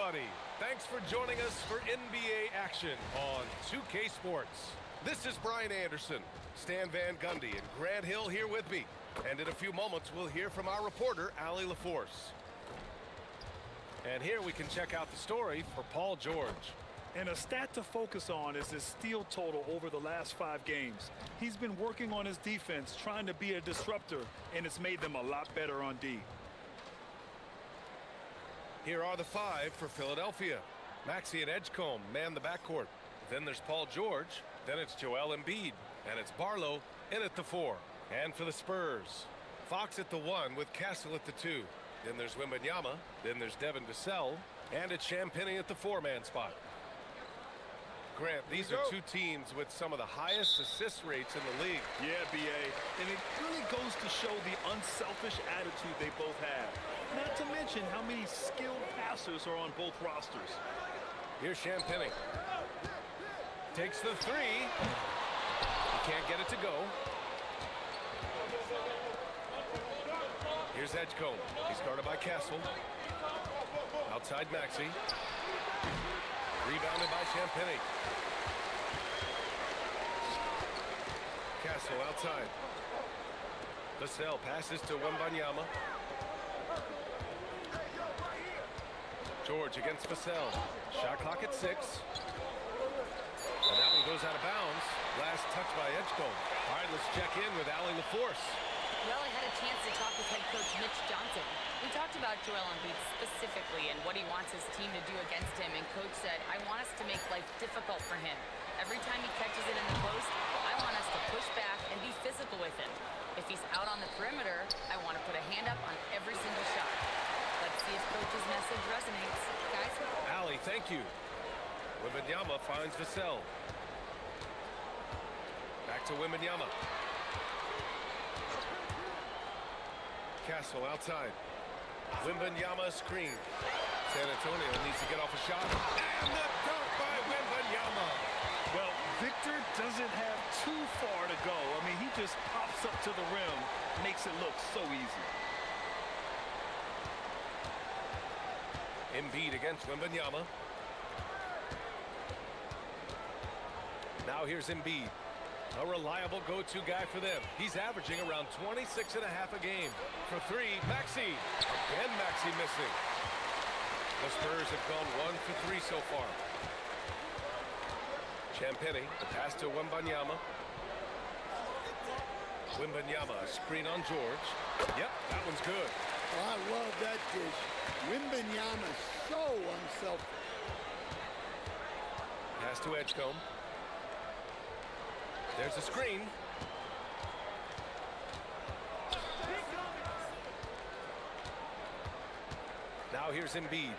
everybody. Thanks for joining us for NBA action on 2K Sports. This is Brian Anderson, Stan Van Gundy, and Grant Hill here with me. And in a few moments, we'll hear from our reporter, Allie LaForce. And here we can check out the story for Paul George. And a stat to focus on is his steal total over the last 5 games. He's been working on his defense, trying to be a disruptor, and it's made them a lot better on D. Here are the 5 for Philadelphia. Maxey and Edgecombe man the backcourt. Then there's Paul George. Then it's Joel Embiid. And it's Barlow in at the 4. And for the Spurs, Fox at the 1 with Castle at the 2. Then there's Wembanyama. Then there's Devin Vassell. And it's Champagnie at the 4-man spot. Grant, these are 2 teams with some of the highest assist rates in the league. Yeah, B.A. And it really goes to show the unselfish attitude they both have. Not to mention how many skilled passers are on both rosters. Here's Champagnie. Takes the 3. He can't get it to go. Here's Edgecombe. He's guarded by Castle. Outside Maxey. Rebounded by Champagnie. Castle outside. Vassell passes to Wembanyama. George against Vassell. Shot clock at 6. And that one goes out of bounds. Last touch by Edgecombe. All right, let's check in with Allie LaForce. Well, I had a chance to talk with head coach Mitch Johnson. We talked about Joel Embiid specifically and what he wants his team to do against him. And coach said, I want us to make life difficult for him. Every time he catches it in the post, I want us to push back and be physical with him. If he's out on the perimeter, I want to put a hand up on every single shot. Let's see if coach's message resonates. Guys? Allie, thank you. Wembanyama finds Vassell. Back to Wembanyama. Castle outside. Wembanyama screen. San Antonio needs to get off a shot. And the dunk by Wembanyama. Well, Victor doesn't have too far to go. I mean, he just pops up to the rim, makes it look so easy. Embiid against Wembanyama. Now here's Embiid. A reliable go-to guy for them. He's averaging around 26.5 a game. For 3, Maxey. Again, Maxey missing. The Spurs have gone 1 for 3 so far. Champagnie, the pass to Wembanyama. Wembanyama, a screen on George. Yep, that one's good. Oh, I love that dish. Wembanyama so unselfish. Pass to Edgecombe. There's a screen. Now here's Embiid.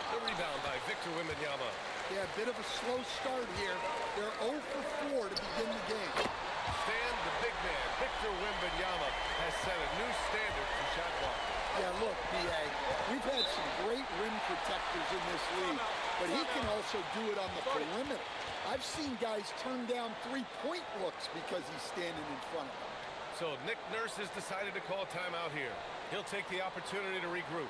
The rebound by Victor Wembanyama. Yeah, a bit of a slow start here. They're 0 for 4 to begin the game. Stan, the big man, Victor Wembanyama, has set a new standard for shot blocking. Yeah, look, B.A., we've had some great rim protectors in this league, but he can also do it on the perimeter. I've seen guys turn down 3-point looks because he's standing in front of them. So Nick Nurse has decided to call timeout here. He'll take the opportunity to regroup.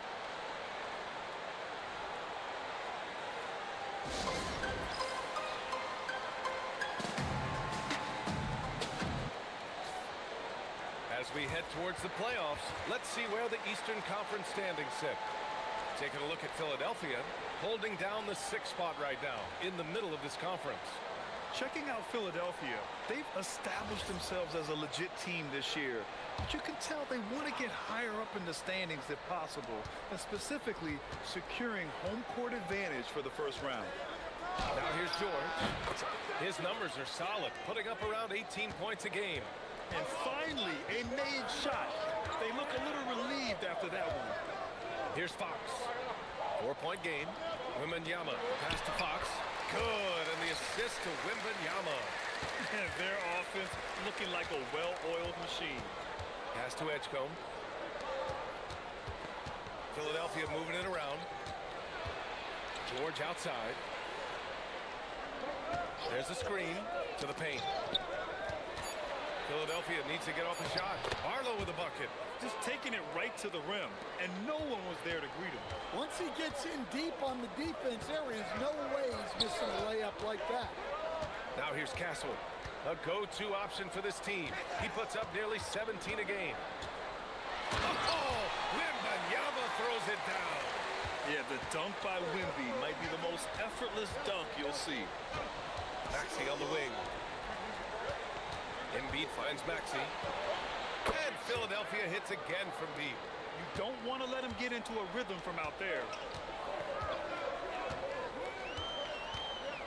As we head towards the playoffs, let's see where the Eastern Conference standings sit. Taking a look at Philadelphia, holding down the 6th spot right now, in the middle of this conference. Checking out Philadelphia, they've established themselves as a legit team this year. But you can tell they want to get higher up in the standings if possible, and specifically securing home court advantage for the first round. Now here's George. His numbers are solid, putting up around 18 points a game. And finally, a made shot. They look a little relieved after that one. Here's Fox. 4-point game. Wembanyama, pass to Fox. Good, and the assist to Wembanyama. And their offense looking like a well-oiled machine. Pass to Edgecombe. Philadelphia moving it around. George outside. There's a screen to the paint. Philadelphia needs to get off a shot. Barlow with a bucket. Just taking it right to the rim, and no one was there to greet him. Once he gets in deep on the defense, there is no way he's missing a layup like that. Now here's Castle. A go-to option for this team. He puts up nearly 17 a game. Oh, Wembanyama throws it down. Yeah, the dunk by Wemby might be the most effortless dunk you'll see. Maxey on the wing. Embiid finds Maxey. And Philadelphia hits again from deep. You don't want to let him get into a rhythm from out there.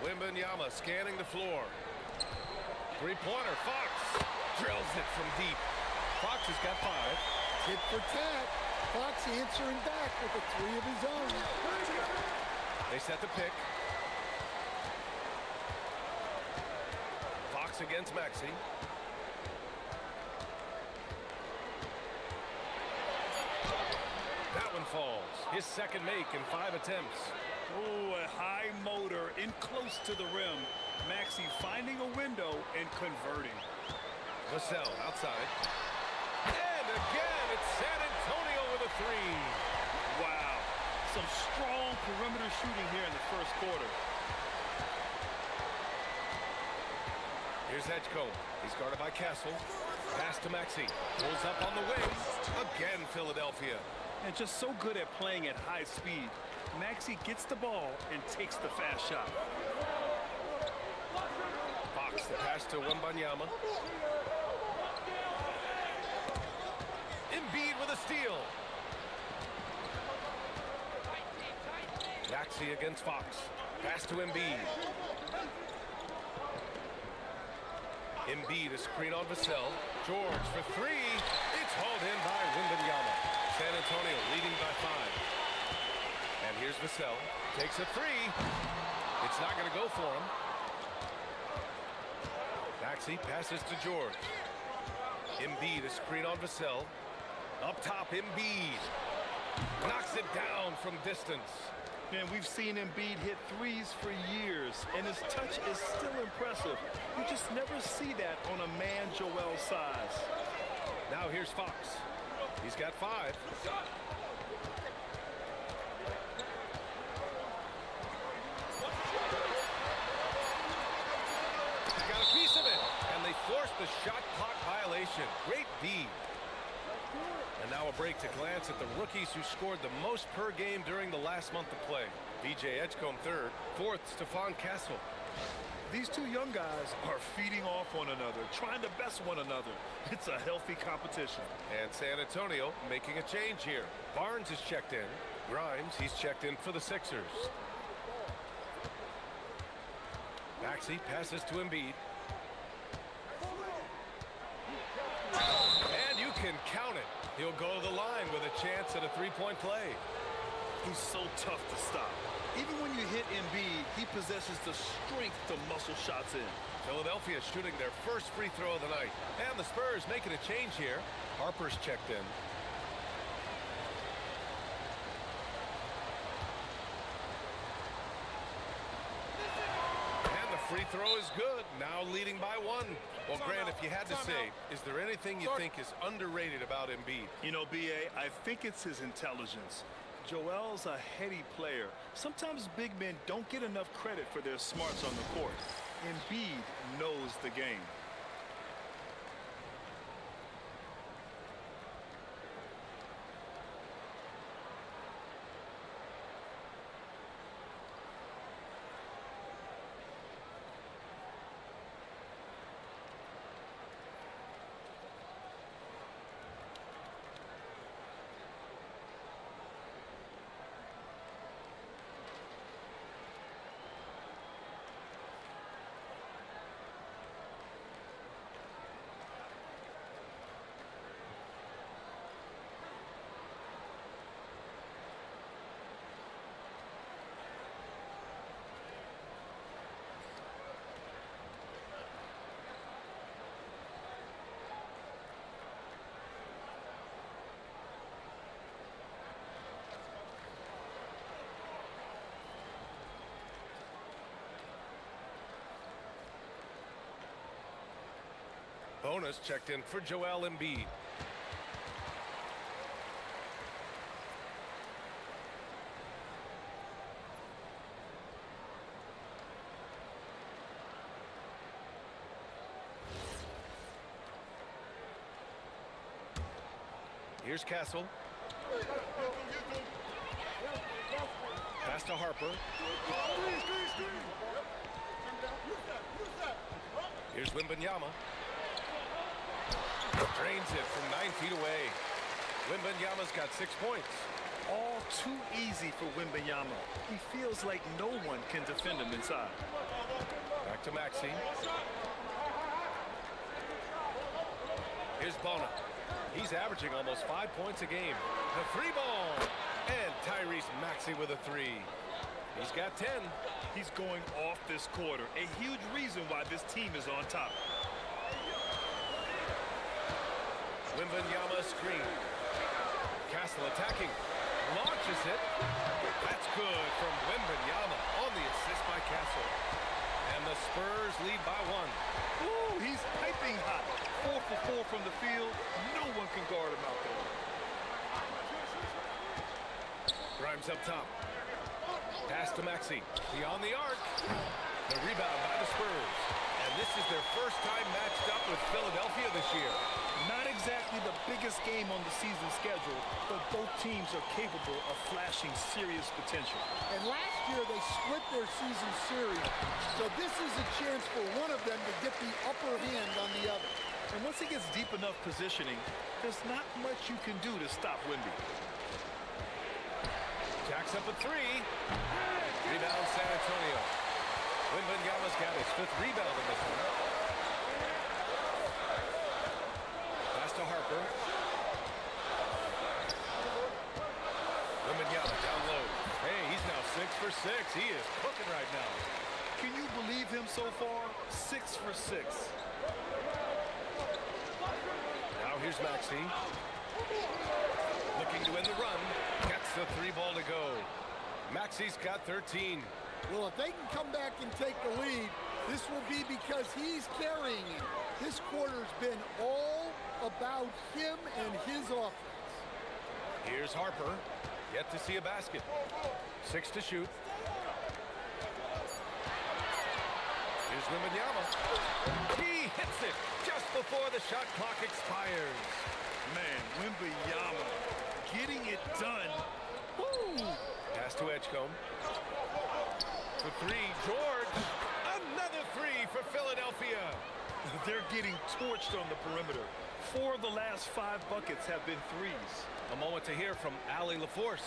Wembanyama scanning the floor. Three-pointer. Fox drills it from deep. Fox has got 5. Tit for tat. Fox answering back with a 3 of his own. They set the pick. Fox against Maxey. That one falls. His second make in 5 attempts. Oh, a high motor in close to the rim. Maxey finding a window and converting. Vassell outside. And again, it's San Antonio with a 3. Wow. Some strong perimeter shooting here in the first quarter. Here's Edgecombe. He's guarded by Castle. Pass to Maxey. Pulls up on the wing. Again, Philadelphia. And just so good at playing at high speed. Maxey gets the ball and takes the fast shot. Fox, the pass to Wembanyama. Embiid with a steal. Maxey against Fox. Pass to Embiid. Embiid, a screen on Vassell. George for 3. It's hauled in by Wembanyama. San Antonio leading by 5. And here's Vassell. Takes a 3. It's not going to go for him. Maxey passes to George. Embiid, a screen on Vassell. Up top, Embiid. Knocks it down from distance. Man, we've seen Embiid hit threes for years, and his touch is still impressive. You just never see that on a man Joel's size. Now here's Fox. He's got 5. He got a piece of it, and they forced the shot clock violation. Great D. And now a break to glance at the rookies who scored the most per game during the last month of play. VJ Edgecombe 3rd, 4th Stephon Castle. These two young guys are feeding off one another, trying to best one another. It's a healthy competition. And San Antonio making a change here. Barnes is checked in. Grimes, he's checked in for the Sixers. Maxey passes to Embiid. And you can count it. He'll go to the line with a chance at a 3-point play. He's so tough to stop. Even when you hit Embiid, he possesses the strength to muscle shots in. Philadelphia shooting their first free throw of the night. And the Spurs making a change here. Harper's checked in. And the free throw is good. Now leading by 1. Well, Grant, if you had to say, is there anything you think is underrated about Embiid? You know, B.A., I think it's his intelligence. Joel's a heady player. Sometimes big men don't get enough credit for their smarts on the court. Embiid knows the game. Sabonis checked in for Joel Embiid. Here's Castle. Pass to Harper. Here's Wembanyama. Drains it from 9 feet away. Wembanyama's got 6 points. All too easy for Wembanyama. He feels like no one can defend him inside. Back to Maxey. Here's Bona. He's averaging almost 5 points a game. The three ball. And Tyrese Maxey with a three. He's got 10. He's going off this quarter. A huge reason why this team is on top. Wembanyama screen. Castle attacking. Launches it. That's good from Wembanyama on the assist by Castle. And the Spurs lead by 1. Ooh, he's piping hot. 4 for 4 from the field. No one can guard him out there. Grimes up top. Pass to Maxey. Beyond the arc. The rebound by the Spurs. And this is their first time matched up with Philadelphia this year. Not exactly the biggest game on the season schedule, but both teams are capable of flashing serious potential. And last year they split their season series, so this is a chance for one of them to get the upper hand on the other. And once he gets deep enough positioning, there's not much you can do to stop Wemby. Jacks up a three. Rebound San Antonio. Wembanyama's got his 5th rebound in this one. Pass to Harper. Wembanyama down low. Hey, he's now 6 for 6. He is cooking right now. Can you believe him so far? 6 for 6. Now here's Maxey. Looking to win the run. Gets the 3 ball to go. Maxey's got 13. Well, if they can come back and take the lead, this will be because he's carrying it. This quarter's been all about him and his offense. Here's Harper. Yet to see a basket. 6 to shoot. Here's Wembanyama. He hits it just before the shot clock expires. Man, Wembanyama getting it done. Woo! Pass to Edgecombe. For 3, George. Another 3 for Philadelphia. They're getting torched on the perimeter. 4 of the last 5 buckets have been threes. A moment to hear from Allie LaForce.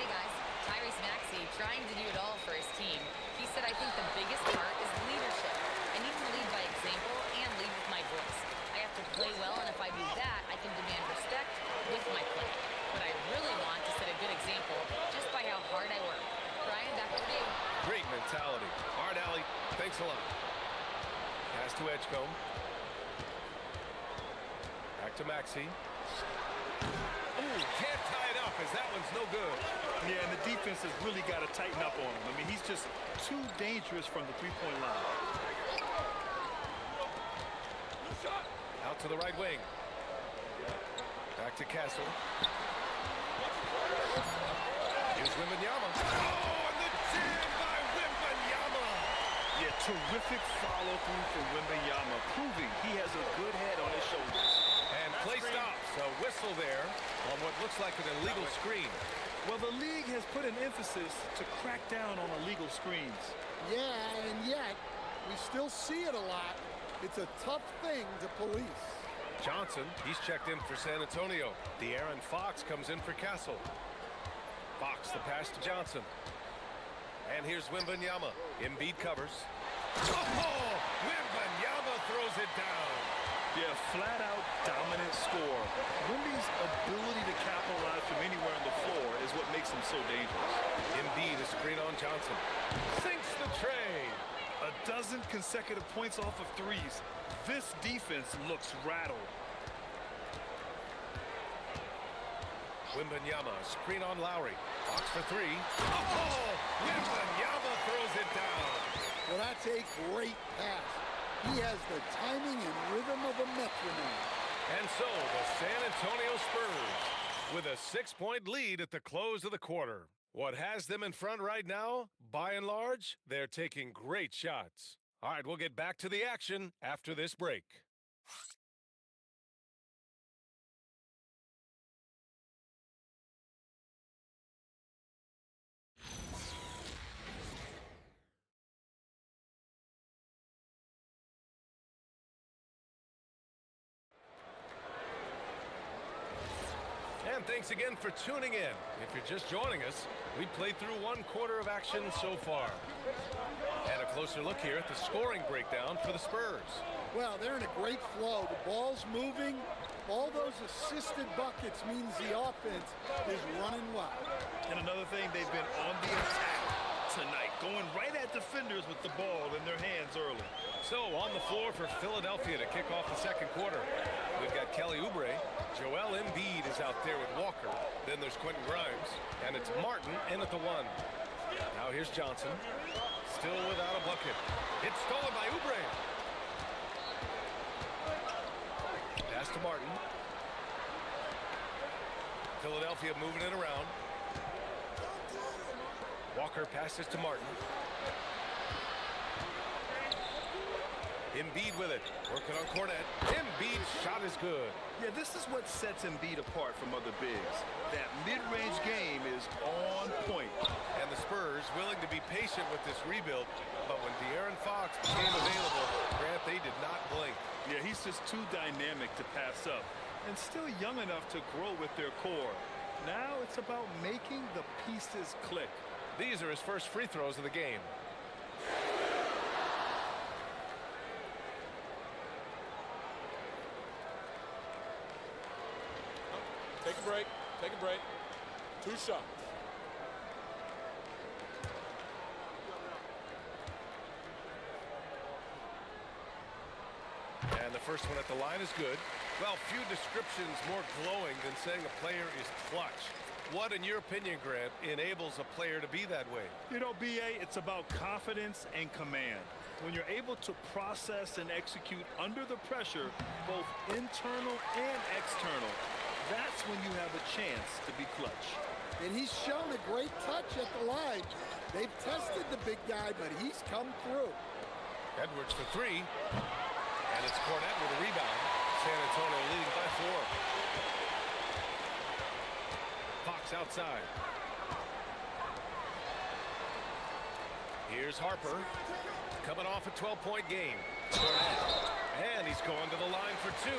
Hey guys, Tyrese Maxey trying to do it all for his team. He said, I think the biggest part is leadership. I need to lead by example and lead with my voice. I have to play well, and if I do that, I can demand respect with my play. But I really want to set a good example just by how hard I work. Brian, back to you. Great mentality. All right, Allie, thanks a lot. Pass to Edgecombe. Back to Maxey. Ooh, can't tie it up as that one's no good. Yeah, and the defense has really got to tighten up on him. I mean, he's just too dangerous from the three-point line. Out to the right wing. Back to Castle. Here's Wembanyama. Oh, and the jam by Wembanyama. Yeah, terrific follow-through for Wembanyama, proving he has a good head on his shoulders. And play stops. A whistle there on what looks like an illegal screen. Well, the league has put an emphasis to crack down on illegal screens. Yeah, and yet, we still see it a lot. It's a tough thing to police. Johnson, he's checked in for San Antonio. De'Aaron Fox comes in for Castle. Fox, the pass to Johnson. And here's Wembanyama. Embiid covers. Oh! Wembanyama throws it down. Yeah, flat-out dominant score. Wemby's ability to capitalize from anywhere on the floor is what makes him so dangerous. Embiid, a screen on Johnson. Sinks the tray. A dozen consecutive points off of threes. This defense looks rattled. Wembanyama, screen on Lowry. Fox for 3. Oh! Wembanyama throws it down. Well, that's a great pass. He has the timing and rhythm of a metronome. And so the San Antonio Spurs with a 6-point lead at the close of the quarter. What has them in front right now? By and large, they're taking great shots. All right, we'll get back to the action after this break. And thanks again for tuning in. If you're just joining us, we played through one quarter of action so far. And a closer look here at the scoring breakdown for the Spurs. Well, they're in a great flow. The ball's moving. All those assisted buckets means the offense is running wild. And another thing, they've been on the attack tonight, going right at defenders with the ball in their hands early. So on the floor for Philadelphia to kick off the second quarter, we've got Kelly Oubre. Joel Embiid is out there with Walker. Then there's Quentin Grimes. And it's Martin in at the 1. Now here's Johnson. Still without a bucket. It's stolen by Oubre. Pass to Martin. Philadelphia moving it around. Walker passes to Martin. Embiid with it. Working on Cornet. Embiid's shot is good. Yeah, this is what sets Embiid apart from other bigs. That mid-range game is on point. And the Spurs willing to be patient with this rebuild, but when De'Aaron Fox became available, Grant, they did not blink. Yeah, he's just too dynamic to pass up and still young enough to grow with their core. Now it's about making the pieces click. These are his first free throws of the game. Take a break. Take a break. 2 shots. And the first one at the line is good. Well, few descriptions more glowing than saying a player is clutch. What, in your opinion, Grant, enables a player to be that way? You know, B.A., it's about confidence and command. When you're able to process and execute under the pressure, both internal and external, that's when you have a chance to be clutch. And he's shown a great touch at the line. They've tested the big guy, but he's come through. Edwards for 3. And it's Cornet with a rebound. San Antonio leading by 4. Fox outside. Here's Harper. Coming off a 12-point game. Cornet. And he's going to the line for 2.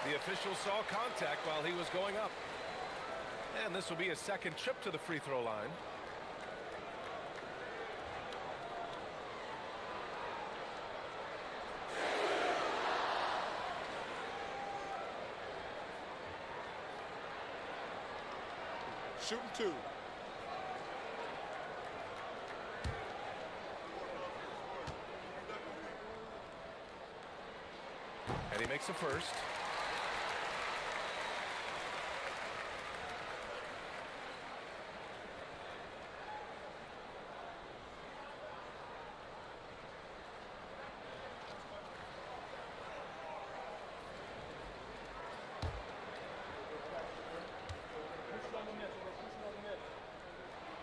The official saw contact while he was going up. And this will be his second trip to the free throw line. Shooting 2. And he makes the first.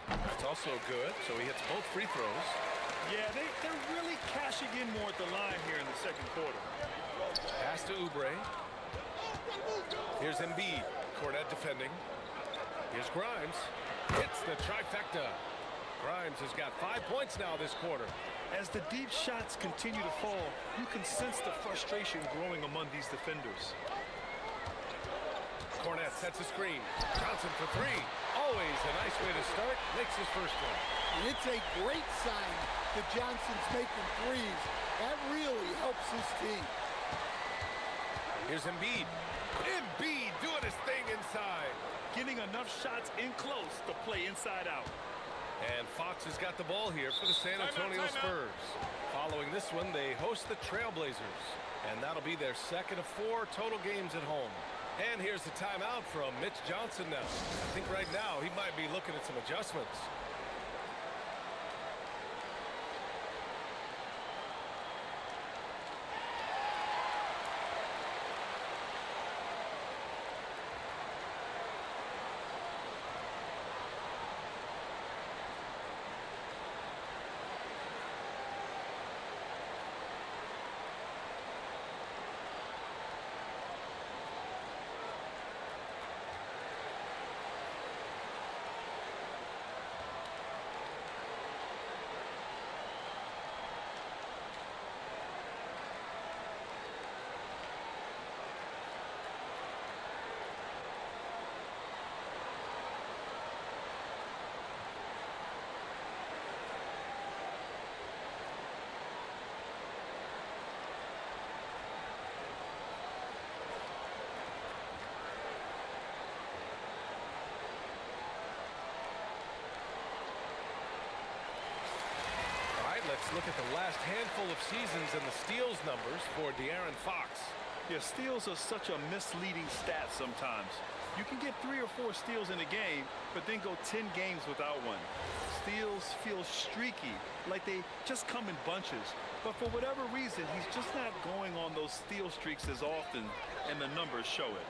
That's also good, so he hits both free throws. Yeah, they're really cashing in more at the line here in the second quarter. Pass to Oubre. Here's Embiid. Cornet defending. Here's Grimes. Hits the trifecta. Grimes has got 5 points now this quarter. As the deep shots continue to fall, you can sense the frustration growing among these defenders. Cornet sets a screen. Johnson for 3. Always a nice way to start. Makes his first one. And it's a great sign that Johnson's making threes. That really helps his team. Here's Embiid. Embiid doing his thing inside. Getting enough shots in close to play inside out. And Fox has got the ball here for the San Antonio Spurs. Following this one, they host the Trailblazers. And that'll be their second of 4 total games at home. And here's the timeout from Mitch Johnson now. I think right now he might be looking at some adjustments. look at the last handful of seasons and the steals numbers for De'Aaron Fox. Yeah, steals are such a misleading stat sometimes. You can get 3 or 4 steals in a game, but then go 10 games without one. Steals feel streaky, like they just come in bunches. But for whatever reason, he's just not going on those steal streaks as often, and the numbers show it.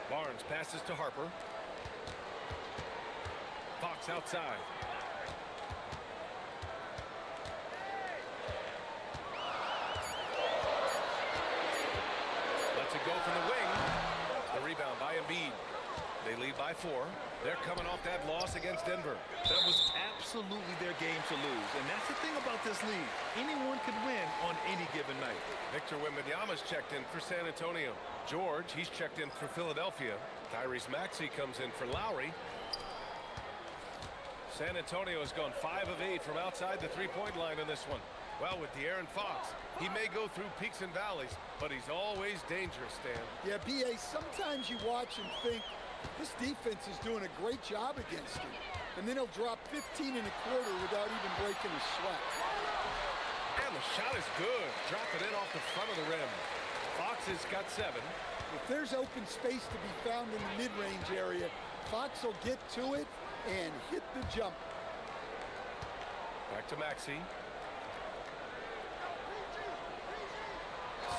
Barnes passes to Harper. Fox outside. Lets it go from the wing. The rebound by Embiid. They lead by 4. They're coming off that loss against Denver. That was absolutely their game to lose. And that's the thing about this league. Anyone could win on any given night. Victor Wembanyama's checked in for San Antonio. George, he's checked in for Philadelphia. Tyrese Maxey comes in for Lowry. San Antonio has gone 5 of 8 from outside the three-point line in this one. Well, with De'Aaron Fox, he may go through peaks and valleys, but he's always dangerous, Stan. Yeah, B.A., sometimes you watch and think, this defense is doing a great job against him. And then he'll drop 15 in a quarter without even breaking a sweat. And the shot is good. Drop it in off the front of the rim. Fox has got 7. If there's open space to be found in the mid-range area, Fox will get to it and hit the jump. Back to Maxey.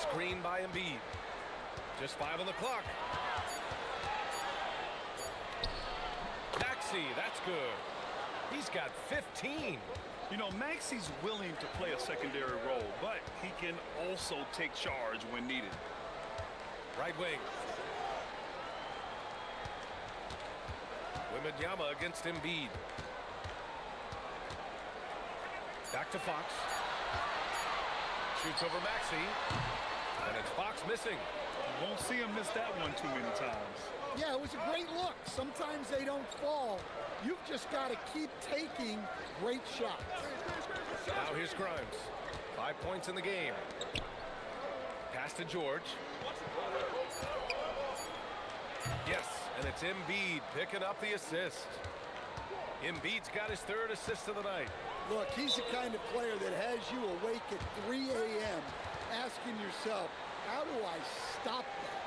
Screen by Embiid. Just 5 on the clock. Maxey, that's good. He's got 15. You know, Maxey's willing to play a secondary role, but he can also take charge when needed. Right wing. Wembanyama against Embiid. Back to Fox. Shoots over Maxey. And it's Fox missing. You won't see him miss that one too many times. Yeah, it was a great look. Sometimes they don't fall. You've just got to keep taking great shots. Now here's Grimes. 5 points in the game. Pass to George. Yes, and it's Embiid picking up the assist. Embiid's got his 3rd assist of the night. Look, he's the kind of player that has you awake at 3 a.m. asking yourself, how do I stop that?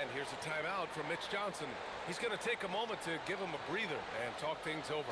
And here's a timeout from Mitch Johnson. He's going to take a moment to give him a breather and talk things over.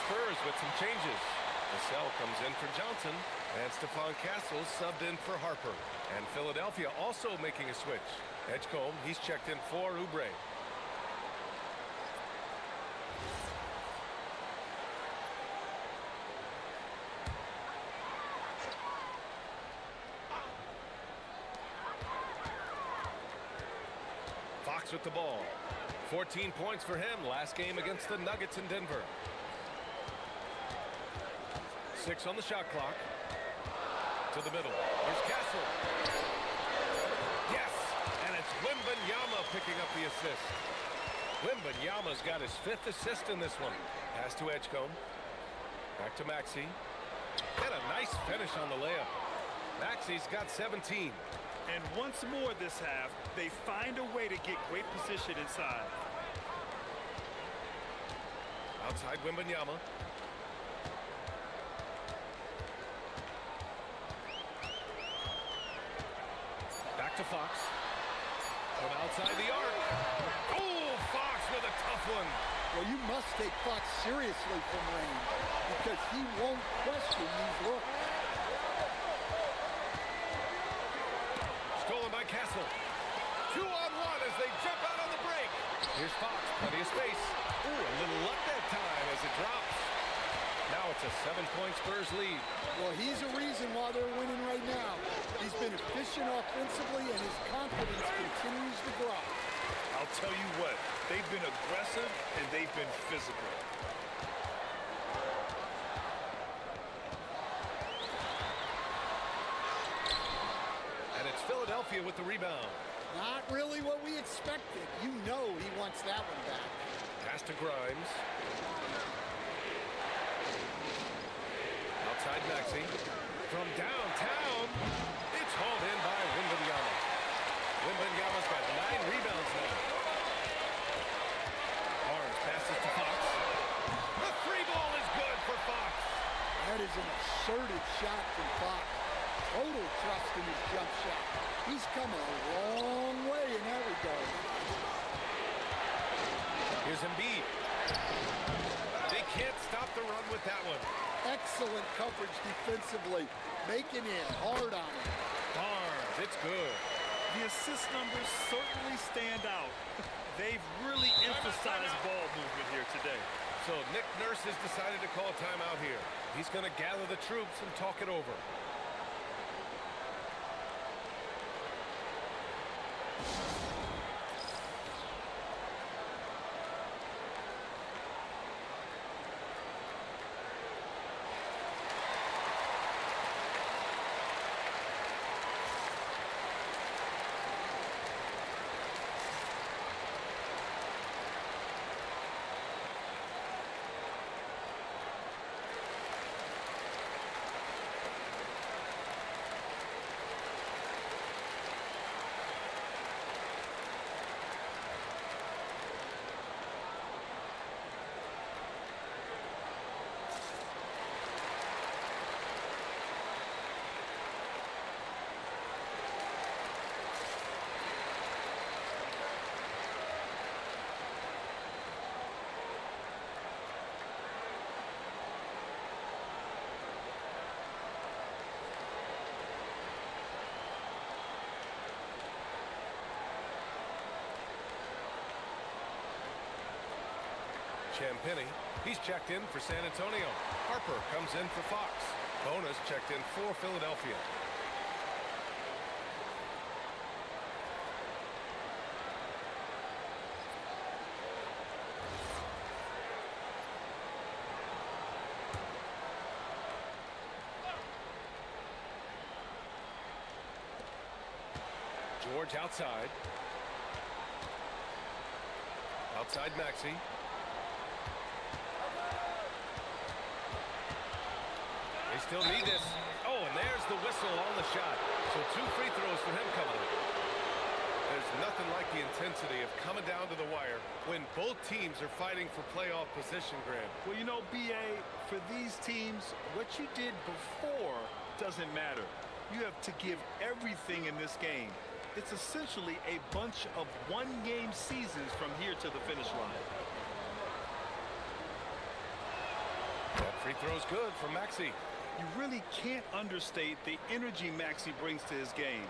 Spurs with some changes. Vassell comes in for Johnson, and Stephon Castle subbed in for Harper. And Philadelphia also making a switch. Edgecombe, he's checked in for Oubre. Fox with the ball. 14 points for him last game against the Nuggets in Denver. 6 on the shot clock. To the middle. Here's Castle. Yes! And it's Wembanyama picking up the assist. Wembanyama's got his 5th assist in this one. Pass to Edgecombe. Back to Maxey. And a nice finish on the layup. Maxey's got 17. And once more this half, they find a way to get great position inside. Outside Wembanyama. Back to Fox. From outside the arc. Oh, Fox with a tough one. Well, you must take Fox seriously from range because he won't question these looks. Stolen by Castle. 2-on-1 as they jump out on the break. Here's Fox, plenty of space. Ooh, a little luck that time as it drops. Now it's a 7-point Spurs lead. Well, he's a reason why they're winning right now. He's been efficient offensively, and his confidence continues to grow. I'll tell you what, they've been aggressive and they've been physical. And it's Philadelphia with the rebound. Not really what we expected. You know he wants that one back. Pass to Grimes. Outside Maxey. From downtown, it's hauled in by Wembanyama. Wembanyama's got 9 rebounds now. Barnes passes to Fox. The free ball is good for Fox. That is an assertive shot from Fox. Total trust in his jump shot. He's come a long way in that regard. Here's Embiid. They can't stop the run with that one. Excellent coverage defensively, making it hard on him. Barnes, it's good. The assist numbers certainly stand out. They've really emphasized ball movement here today. So Nick Nurse has decided to call timeout here. He's going to gather the troops and talk it over. Champagny, he's checked in for San Antonio. Harper comes in for Fox. Bonus checked in for Philadelphia. George outside. Outside Maxey. They still need this. Oh, and there's the whistle on the shot. So 2 free throws for him coming up. There's nothing like the intensity of coming down to the wire when both teams are fighting for playoff position, Grant. Well, you know, B.A., for these teams, what you did before doesn't matter. You have to give everything in this game. It's essentially a bunch of one-game seasons from here to the finish line. That free throw's good from Maxey. You really can't understate the energy Maxey brings to his game.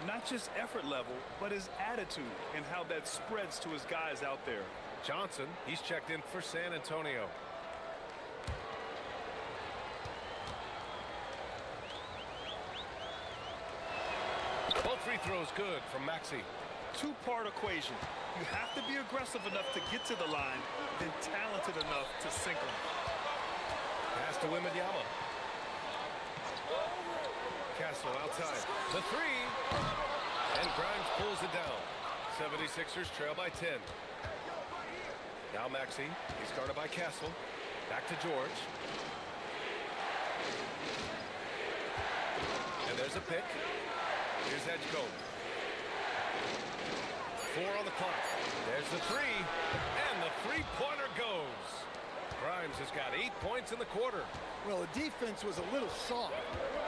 Not just effort level, but his attitude and how that spreads to his guys out there. Johnson, he's checked in for San Antonio. Both free throws good from Maxey. Two-part equation. You have to be aggressive enough to get to the line, then talented enough to sink them. Pass to Wembanyama. Castle outside. The 3. And Grimes pulls it down. 76ers trail by 10. Now Maxey. He's guarded by Castle. Back to George. And there's a pick. Here's Edgecombe. 4 on the clock. There's the 3. And the three-pointer goes. Grimes has got 8 points in the quarter. Well, the defense was a little soft.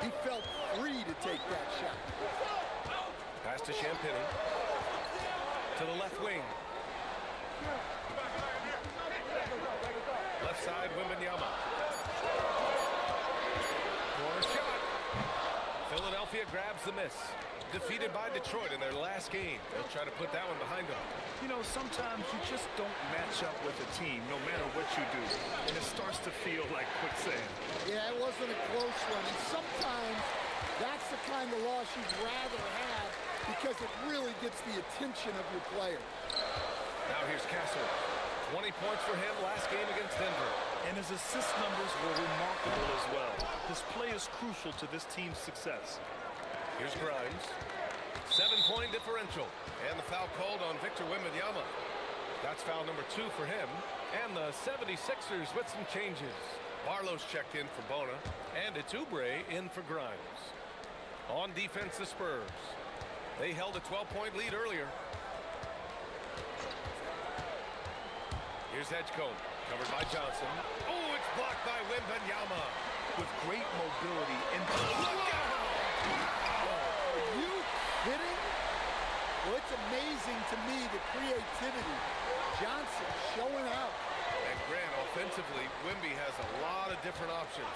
He felt free to take that shot. Pass to Champagny. To the left wing. Left side, Wembanyama. Corner shot. Philadelphia grabs the miss. Defeated by Detroit in their last game. They'll try to put that one behind them. You know, sometimes you just don't match up with a team no matter what you do. And it starts to feel like quicksand. Yeah, it wasn't a close one. And sometimes that's the kind of loss you'd rather have because it really gets the attention of your player. Now here's Castle. 20 points for him last game against Denver. And his assist numbers were remarkable as well. His play is crucial to this team's success. Here's Grimes. 7-point differential. And the foul called on Victor Wembanyama. That's foul number 2 for him. And the 76ers with some changes. Barlow's checked in for Bona. And it's Oubre in for Grimes. On defense, the Spurs. They held a 12-point lead earlier. Here's Edgecombe. Covered by Johnson. Oh, it's blocked by Wembanyama. With great mobility and Look out! Are you kidding? Well, it's amazing to me, the creativity. Johnson showing out. And Grant, offensively, Wemby has a lot of different options.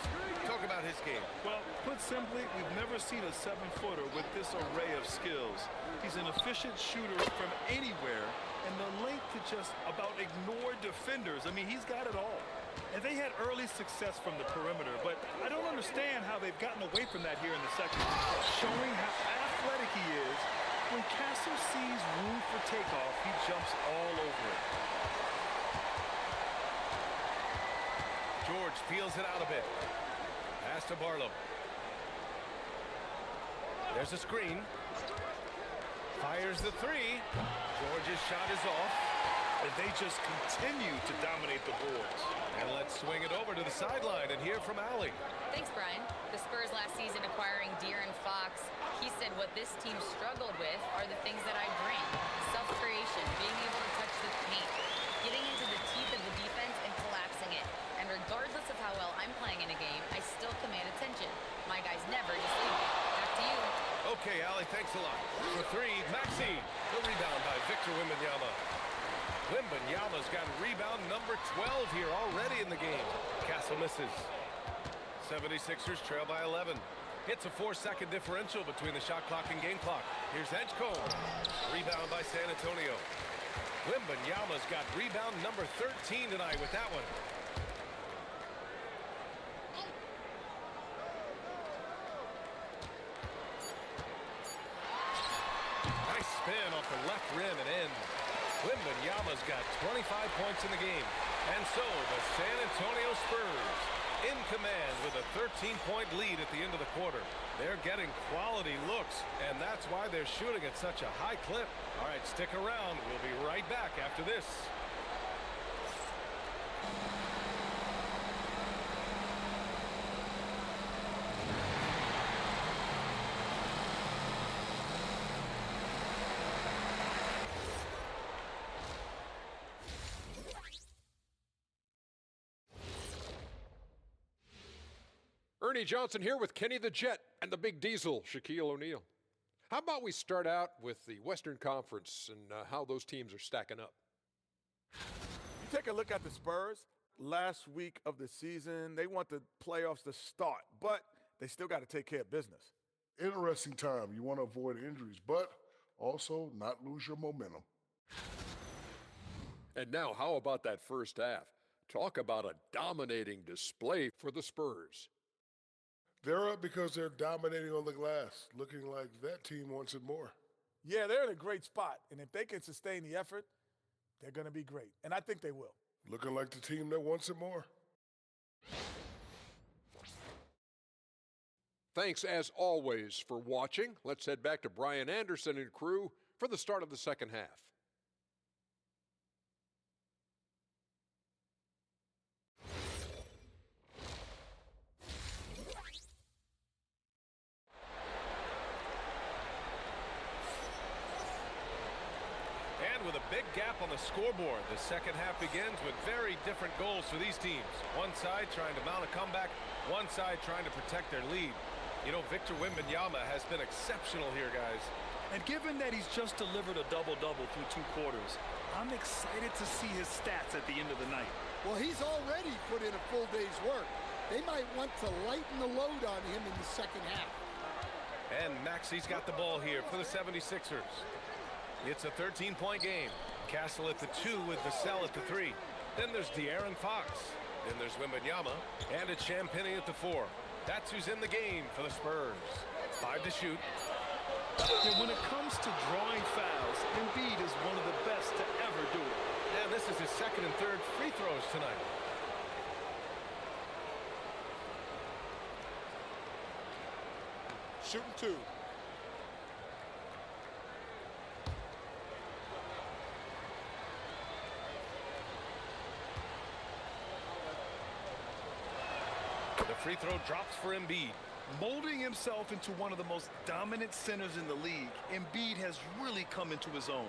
Talk about his game. Well, put simply, we've never seen a 7-footer with this array of skills. He's an efficient shooter from anywhere, and the length to just about ignore defenders. I mean, he's got it all. And they had early success from the perimeter, but I don't understand how they've gotten away from that here in the second. Showing how athletic he is, when Castle sees room for takeoff, he jumps all over it. George feels it out a bit. Pass to Barlow. There's a screen. Fires the 3. George's shot is off. And they just continue to dominate the boards. And let's swing it over to the sideline and hear from Allie. Thanks, Brian. The Spurs last season acquiring De'Aaron Fox. He said what this team struggled with are the things that I bring. Self-creation, being able to touch the paint, getting into the teeth of the defense and collapsing it. And regardless of how well I'm playing in a game, I still command attention. My guys never just leave me. Back to you. Okay, Allie, thanks a lot. For 3, Maxey. The rebound by Victor Wembanyama. Wembanyama's got rebound number 12 here already in the game. Castle misses. 76ers trail by 11. It's a 4-second differential between the shot clock and game clock. Here's Edgecombe. Rebound by San Antonio. Wembanyama's got rebound number 13 tonight with that one. Nice spin off the left rim and in. Wembanyama's got 25 points in the game. And so the San Antonio Spurs in command with a 13-point lead at the end of the quarter. They're getting quality looks, and that's why they're shooting at such a high clip. All right, stick around. We'll be right back after this. Ernie Johnson here with Kenny the Jet and the Big Diesel, Shaquille O'Neal. How about we start out with the Western Conference and how those teams are stacking up? You take a look at the Spurs, last week of the season, they want the playoffs to start, but they still got to take care of business. Interesting time. You want to avoid injuries, but also not lose your momentum. And now, how about that first half? Talk about a dominating display for the Spurs. They're up because they're dominating on the glass, looking like that team wants it more. Yeah, they're in a great spot, and if they can sustain the effort, they're going to be great, and I think they will. Looking like the team that wants it more. Thanks, as always, for watching. Let's head back to Brian Anderson and crew for the start of the second half. With a big gap on the scoreboard, the second half begins with very different goals for these teams. One side trying to mount a comeback, one side trying to protect their lead. You know, Victor Wembanyama has been exceptional here, guys. And given that he's just delivered a double-double through 2 quarters, I'm excited to see his stats at the end of the night. Well, he's already put in a full day's work. They might want to lighten the load on him in the second half. And Maxi's got the ball here for the 76ers. It's a 13-point game. Castle at the 2 with Vassell at the 3. Then there's De'Aaron Fox. Then there's Wembanyama. And it's Champagnie at the 4. That's who's in the game for the Spurs. 5 to shoot. Yeah, when it comes to drawing fouls, Embiid is one of the best to ever do it. And this is his second and third free throws tonight. Shooting 2. The free throw drops for Embiid. Molding himself into one of the most dominant centers in the league, Embiid has really come into his own.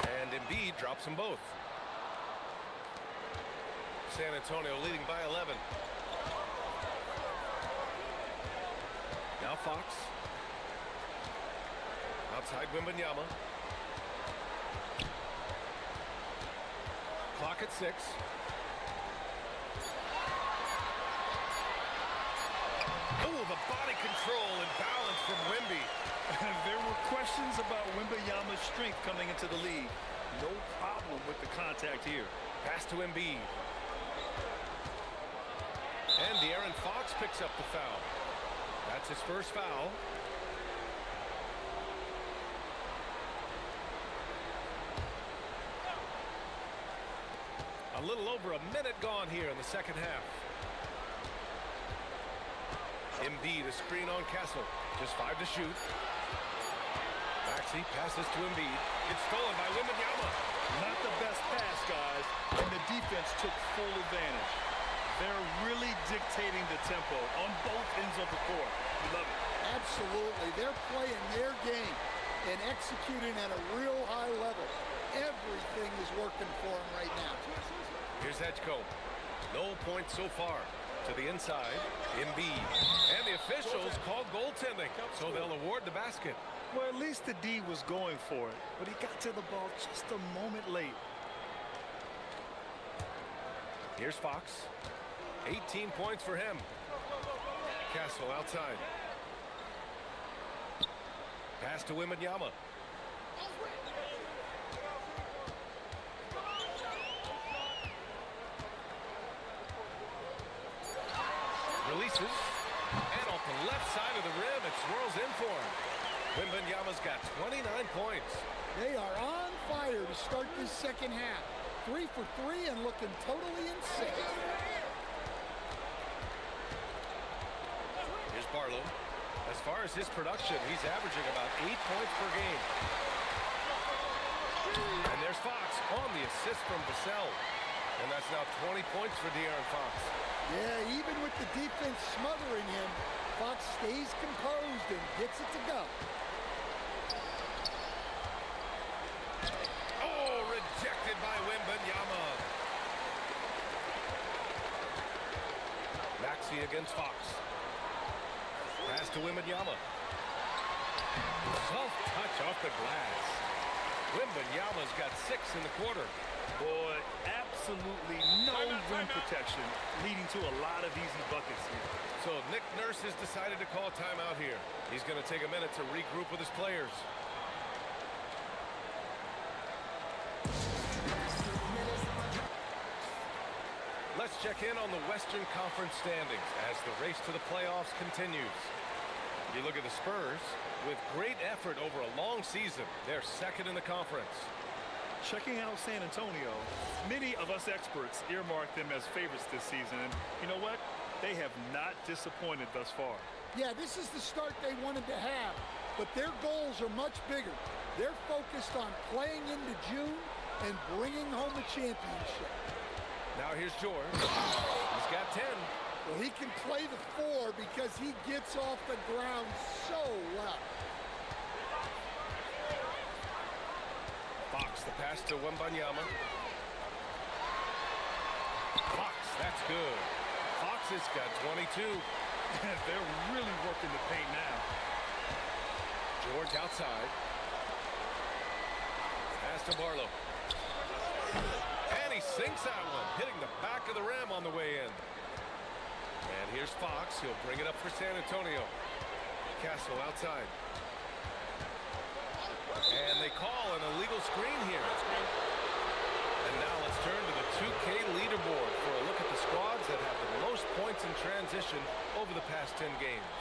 And Embiid drops them both. San Antonio leading by 11. Now Fox. Outside Wembanyama. Clock at 6. Oh, the body control and balance from Wemby. There were questions about Wembanyama's strength coming into the league. No problem with the contact here. Pass to Embiid. And De'Aaron Fox picks up the foul. That's his first foul. A little over a minute gone here in the second half. Embiid, a screen on Castle. Just 5 to shoot. Maxey passes to Embiid. It's stolen by Wembanyama. Not the best pass, guys, and the defense took full advantage. They're really dictating the tempo on both ends of the court. We love it. Absolutely. They're playing their game and executing at a real high level. Everything is working for them right now. Here's Edgecombe. No points so far. To the inside, Embiid. And the officials called goaltending, so they'll award the basket. Well, at least the D was going for it, but he got to the ball just a moment late. Here's Fox. 18 points for him. Castle outside. Pass to Wembanyama. Releases. And off the left side of the rim, it swirls in for him. Wembanyama's got 29 points. They are on fire to start this second half. 3 for 3 and looking totally in sync. Here's Barlow. As far as his production, he's averaging about 8 points per game. And there's Fox on the assist from Vassell. And that's now 20 points for De'Aaron Fox. Yeah, even with the defense smothering him, Fox stays composed and gets it to go. Oh, rejected by Wembanyama. Maxey against Fox. Pass to Wembanyama. Soft touch off the glass. Wembanyama's got 6 in the quarter. Boy, absolutely no rim protection, leading to a lot of easy buckets here. So Nick Nurse has decided to call timeout here. He's going to take a minute to regroup with his players. Let's check in on the Western Conference standings as the race to the playoffs continues. You look at the Spurs, with great effort over a long season, they're second in the conference. Checking out San Antonio, many of us experts earmarked them as favorites this season. And you know what? They have not disappointed thus far. Yeah, this is the start they wanted to have, but their goals are much bigger. They're focused on playing into June and bringing home a championship. Now here's George. He's got 10. Well, he can play the 4 because he gets off the ground so well. Fox, the pass to Wembanyama. Fox, that's good. Fox has got 22. They're really working the paint now. George outside. Pass to Barlow. And he sinks that one, hitting the back of the rim on the way in. And here's Fox. He'll bring it up for San Antonio. Castle outside. And they call an illegal screen here. And now let's turn to the 2K leaderboard for a look at the squads that have the most points in transition over the past 10 games.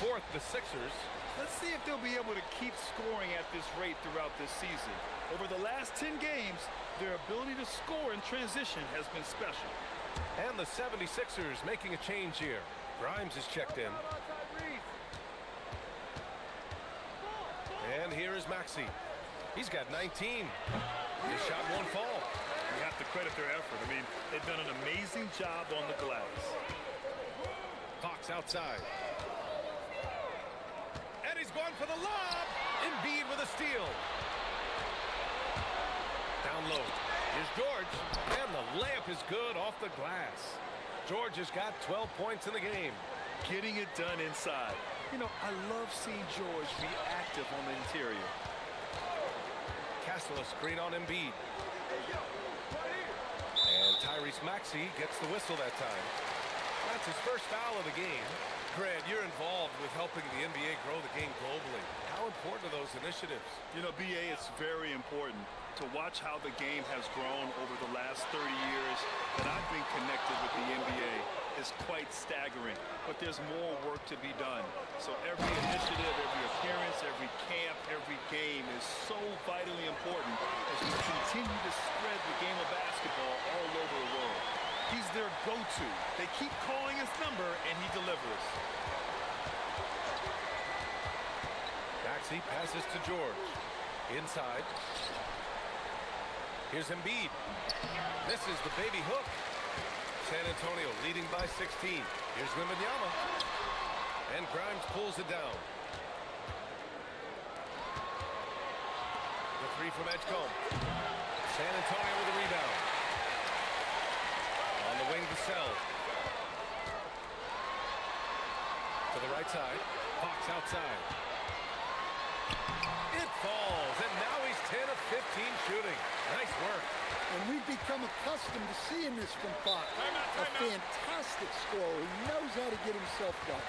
Fourth, the Sixers. Let's see if they'll be able to keep scoring at this rate throughout this season. Over the last 10 games, their ability to score in transition has been special. And the 76ers making a change here. Grimes is checked in. And here is Maxey. He's got 19. His shot won't fall. You have to credit their effort. I mean, they've done an amazing job on the glass. Fox outside. And he's going for the lob. Embiid with a steal. Down low. Here's George. And the layup is good off the glass. George has got 12 points in the game. Getting it done inside. You know, I love seeing George be active on the interior. Castle a screen on Embiid. And Tyrese Maxey gets the whistle that time. That's his first foul of the game. Grant, you're involved with helping the NBA grow the game globally. How important are those initiatives? You know, BA, it's very important to watch how the game has grown over the last 30 years that I've been connected with the NBA. Is quite staggering, but there's more work to be done. So every initiative, every appearance, every camp, every game is so vitally important as we continue to spread the game of basketball all over the world. He's their go-to. They keep calling his number, and he delivers. Maxey passes to George. Inside. Here's Embiid. Misses the baby hook. San Antonio leading by 16. Here's Wembanyama. And Grimes pulls it down. The three from Edgecombe. San Antonio with a rebound. On the wing to Sell. To the right side. Fox outside. It falls, and now he's 10 of 15 shooting. Nice work. And we've become accustomed to seeing this from Fox. A fantastic scorer who knows how to get himself done.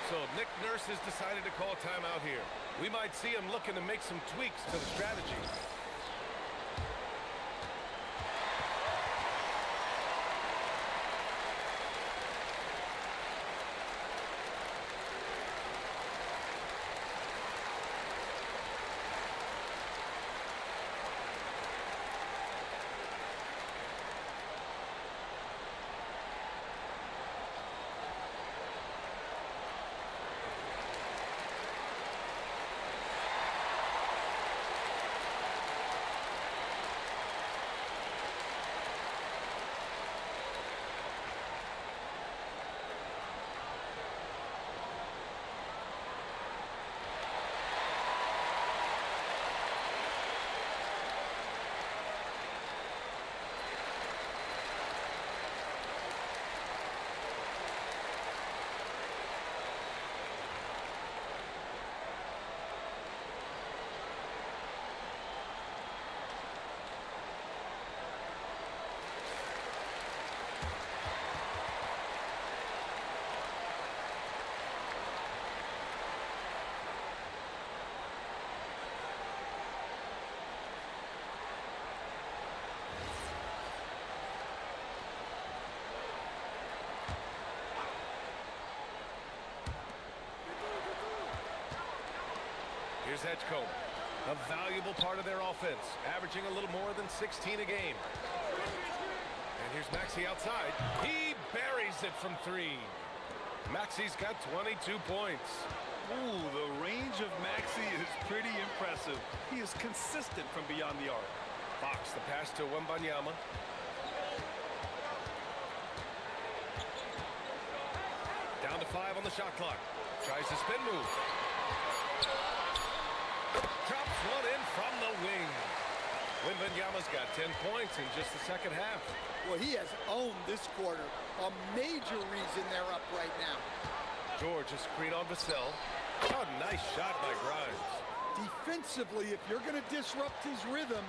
So Nick Nurse has decided to call timeout here. We might see him looking to make some tweaks to the strategy. Here's Edgecombe, a valuable part of their offense, averaging a little more than 16 a game. And here's Maxey outside. He buries it from three. Maxey's got 22 points. Ooh, the range of Maxey is pretty impressive. He is consistent from beyond the arc. Fox the pass to Wembanyama. Down to 5 on the shot clock. Tries to spin move. Drops one in from the wing. Wembanyama's got 10 points in just the second half. Well, he has owned this quarter. A major reason they're up right now. George, a screen on Vassell. Oh, nice shot by Grimes. Defensively, if you're going to disrupt his rhythm,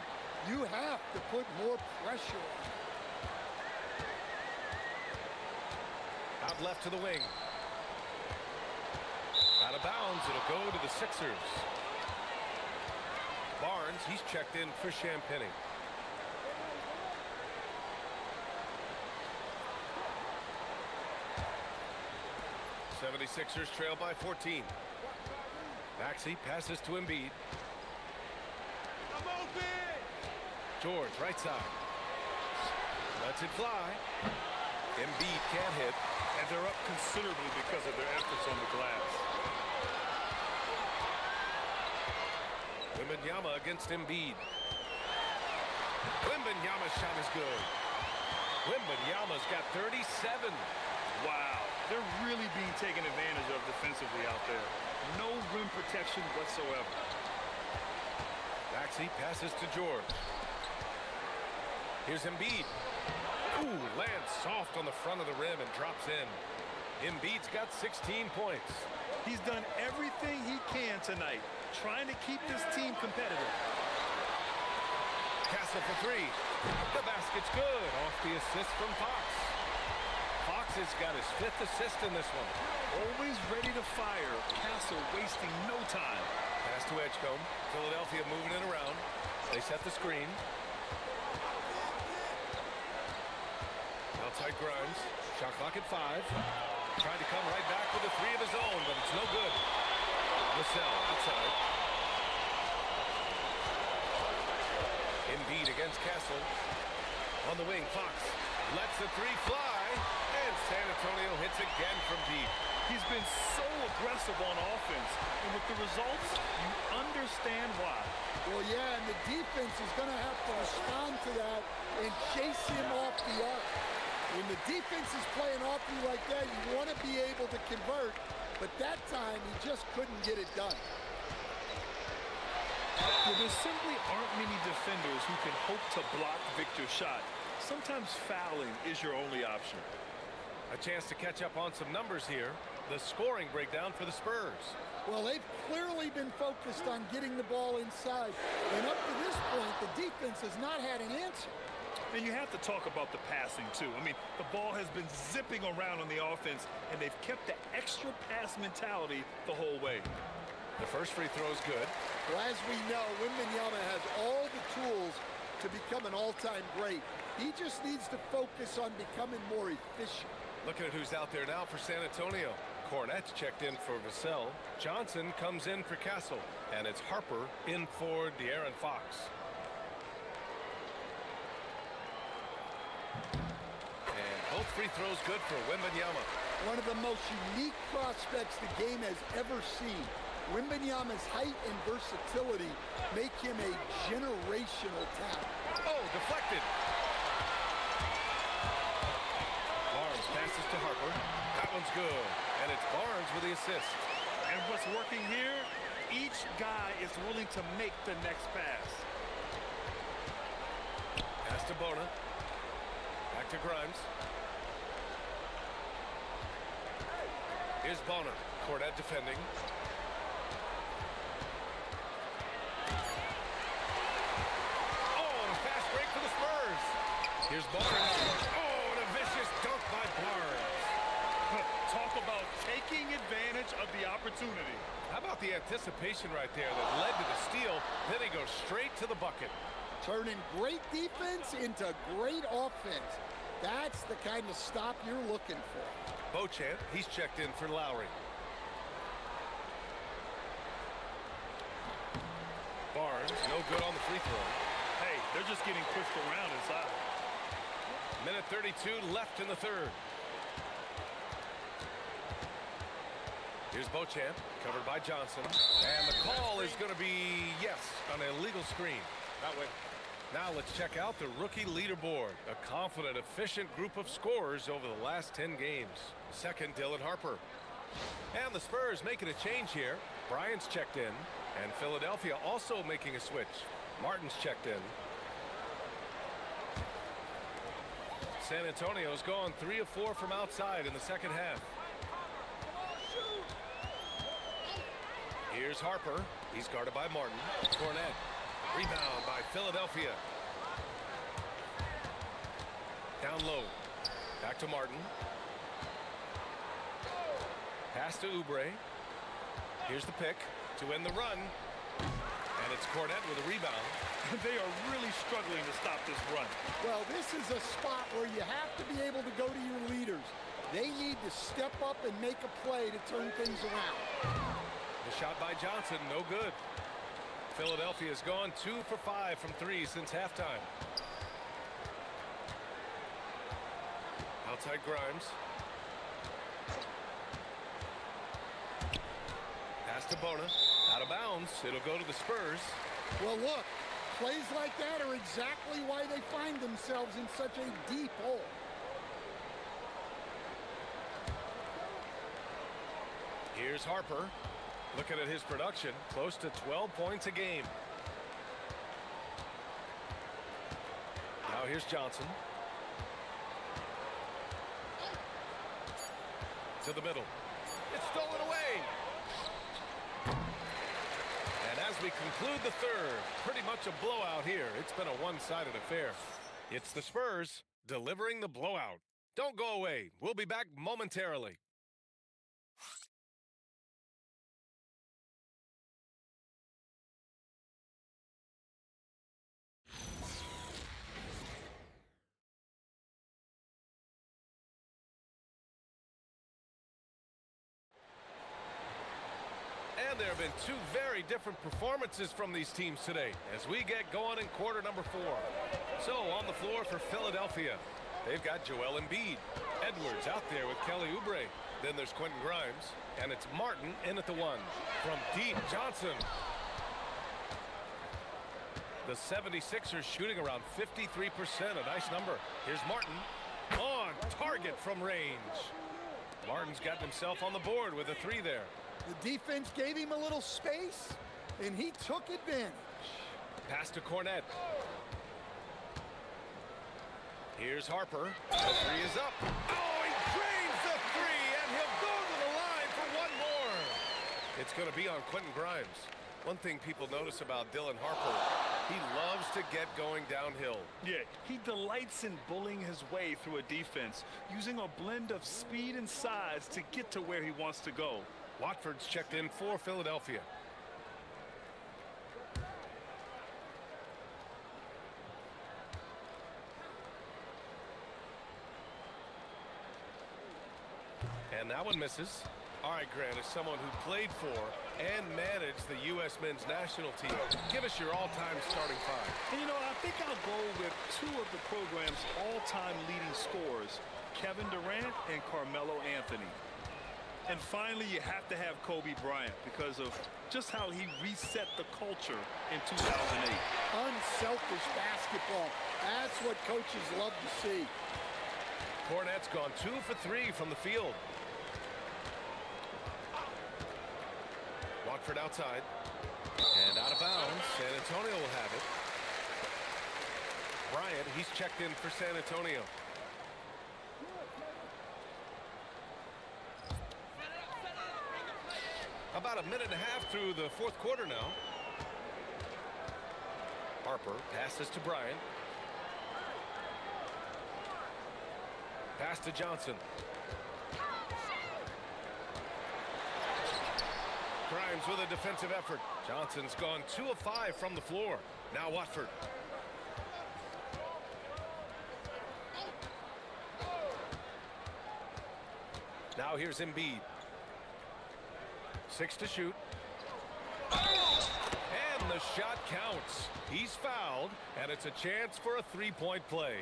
you have to put more pressure on him. Out left to the wing. Out of bounds, it'll go to the Sixers. Barnes, he's checked in for Champagny. '76ers trail by 14. Maxey passes to Embiid. George, right side. Lets it fly. Embiid can't hit. And they're up considerably because of their efforts on the glass. Wembanyama against Embiid. Wembanyama's shot is good. Wembanyama's got 37. Wow, they're really being taken advantage of defensively out there. No rim protection whatsoever. Maxey passes to George. Here's Embiid. Ooh, lands soft on the front of the rim and drops in. Embiid's got 16 points. He's done everything he can tonight, trying to keep this team competitive. Castle for three. The basket's good off the assist from Fox. Fox has got his 5th assist in this one. Always ready to fire. Castle wasting no time. Pass to Edgecombe. Philadelphia moving it around. They set the screen. Outside Grimes. Shot clock at 5. Trying to come right back with a 3 of his own, but it's no good. Vassell outside. Embiid against Castle. On the wing, Fox lets the 3 fly, and San Antonio hits again from deep. He's been so aggressive on offense, and with the results, you understand why. Well, yeah, and the defense is going to have to respond to that and chase him off the arc. When the defense is playing off you like that, you want to be able to convert, but that time he just couldn't get it done. Well, there simply aren't many defenders who can hope to block Victor's shot. Sometimes fouling is your only option. A chance to catch up on some numbers here. The scoring breakdown for the Spurs. Well, they've clearly been focused on getting the ball inside, and up to this point, the defense has not had an answer. And you have to talk about the passing, too. I mean, the ball has been zipping around on the offense, and they've kept the extra pass mentality the whole way. The first free throw is good. Well, as we know, Wembanyama has all the tools to become an all-time great. He just needs to focus on becoming more efficient. Looking at who's out there now for San Antonio. Cornette's checked in for Vassell. Johnson comes in for Castle. And it's Harper in for De'Aaron Fox. And both free throws good for Wembanyama. One of the most unique prospects the game has ever seen. Wembanyama's height and versatility make him a generational talent. Oh, deflected. Barnes passes to Harper. That one's good. And it's Barnes with the assist. And what's working here, each guy is willing to make the next pass. Pass to Bona. Back to Grimes. Here's Bona. Cornette defending. Oh, and a fast break for the Spurs. Here's Barnes. Oh, and a vicious dunk by Barnes. Talk about taking advantage of the opportunity. How about the anticipation right there that led to the steal? Then he goes straight to the bucket. Turning great defense into great offense. That's the kind of stop you're looking for. Beauchamp, he's checked in for Lowry. Barnes, no good on the free throw. Hey, they're just getting pushed around inside. Minute 32 left in the third. Here's Beauchamp, covered by Johnson. And the call is going to be, yes, an illegal screen. That way. Now let's check out the rookie leaderboard. A confident, efficient group of scorers over the last 10 games. Second, Dylan Harper. And the Spurs making a change here. Bryant's checked in. And Philadelphia also making a switch. Martin's checked in. San Antonio's gone 3 of 4 from outside in the second half. Here's Harper. He's guarded by Martin. Cornet. Rebound by Philadelphia. Down low. Back to Martin. Pass to Oubre. Here's the pick to end the run. And it's Cornet with a rebound. They are really struggling to stop this run. Well, this is a spot where you have to be able to go to your leaders. They need to step up and make a play to turn things around. The shot by Johnson, no good. Philadelphia's gone 2 for 5 from 3 since halftime. Outside Grimes. Pass to Bona. Out of bounds. It'll go to the Spurs. Well, look, plays like that are exactly why they find themselves in such a deep hole. Here's Harper. Looking at his production, close to 12 points a game. Now here's Johnson. To the middle. It's stolen away. And as we conclude the third, pretty much a blowout here. It's been a one-sided affair. It's the Spurs delivering the blowout. Don't go away. We'll be back momentarily. And there have been 2 very different performances from these teams today as we get going in quarter number 4. So on the floor for Philadelphia, they've got Joel Embiid. Edwards out there with Kelly Oubre. Then there's Quentin Grimes. And it's Martin in at the 1. From deep, Johnson. The 76ers shooting around 53%, a nice number. Here's Martin. On target from range. Martin's gotten himself on the board with a 3 there. The defense gave him a little space, and he took advantage. Pass to Cornet. Here's Harper. The 3 is up. Oh, he drains the 3, and he'll go to the line for 1 more. It's going to be on Quentin Grimes. One thing people notice about Dylan Harper, he loves to get going downhill. Yeah, he delights in bullying his way through a defense, using a blend of speed and size to get to where he wants to go. Watford's checked in for Philadelphia. And that one misses. All right, Grant, as someone who played for and managed the U.S. men's national team, give us your all-time starting 5. And, you know, I think I'll go with 2 of the program's all-time leading scorers, Kevin Durant and Carmelo Anthony. And finally, you have to have Kobe Bryant because of just how he reset the culture in 2008. Unselfish basketball. That's what coaches love to see. Cornet's gone 2 for 3 from the field. Watford outside. And out of bounds. San Antonio will have it. Bryant, he's checked in for San Antonio. About a minute and a half through the 4th quarter now. Harper passes to Bryant. Pass to Johnson. Grimes with a defensive effort. Johnson's gone 2 of 5 from the floor. Now Watford. Now here's Embiid. 6 to shoot. And the shot counts. He's fouled, and it's a chance for a 3-point play.